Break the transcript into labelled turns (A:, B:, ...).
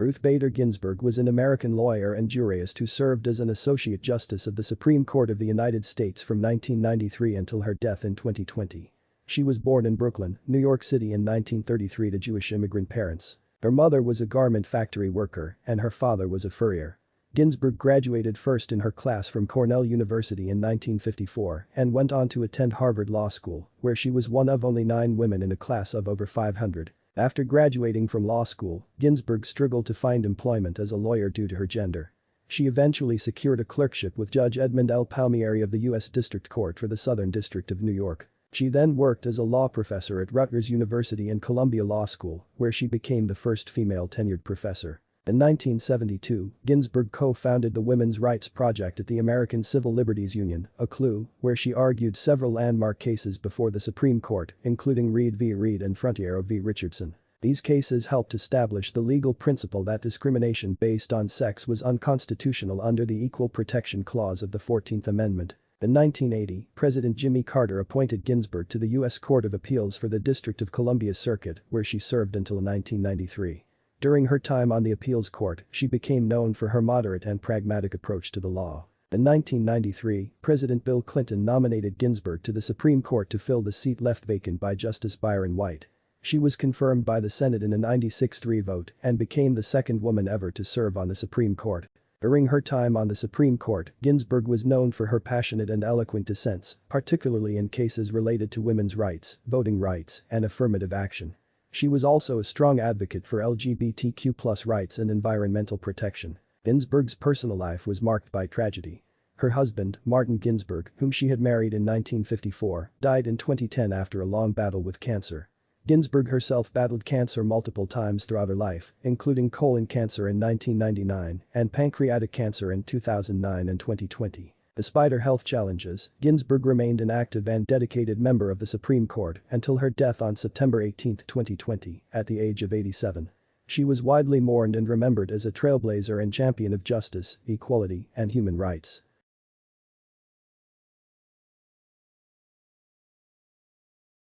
A: Ruth Bader Ginsburg was an American lawyer and jurist who served as an Associate Justice of the Supreme Court of the United States from 1993 until her death in 2020. She was born in Brooklyn, New York City in 1933 to Jewish immigrant parents. Her mother was a garment factory worker and her father was a furrier. Ginsburg graduated first in her class from Cornell University in 1954 and went on to attend Harvard Law School, where she was one of only 9 women in a class of over 500. After graduating from law school, Ginsburg struggled to find employment as a lawyer due to her gender. She eventually secured a clerkship with Judge Edmund L. Palmieri of the U.S. District Court for the Southern District of New York. She then worked as a law professor at Rutgers University and Columbia Law School, where she became the first female tenured professor. In 1972, Ginsburg co-founded the Women's Rights Project at the American Civil Liberties Union, a CLU, where she argued several landmark cases before the Supreme Court, including Reed v. Reed and Frontiero v. Richardson. These cases helped establish the legal principle that discrimination based on sex was unconstitutional under the Equal Protection Clause of the 14th Amendment. In 1980, President Jimmy Carter appointed Ginsburg to the U.S. Court of Appeals for the District of Columbia Circuit, where she served until 1993. During her time on the appeals court, she became known for her moderate and pragmatic approach to the law. In 1993, President Bill Clinton nominated Ginsburg to the Supreme Court to fill the seat left vacant by Justice Byron White. She was confirmed by the Senate in a 96-3 vote and became the second woman ever to serve on the Supreme Court. During her time on the Supreme Court, Ginsburg was known for her passionate and eloquent dissents, particularly in cases related to women's rights, voting rights, and affirmative action. She was also a strong advocate for LGBTQ+ rights and environmental protection. Ginsburg's personal life was marked by tragedy. Her husband, Martin Ginsburg, whom she had married in 1954, died in 2010 after a long battle with cancer. Ginsburg herself battled cancer multiple times throughout her life, including colon cancer in 1999 and pancreatic cancer in 2009 and 2020. Despite her health challenges, Ginsburg remained an active and dedicated member of the Supreme Court until her death on September 18, 2020, at the age of 87. She was widely mourned and remembered as a trailblazer and champion of justice, equality, and human rights.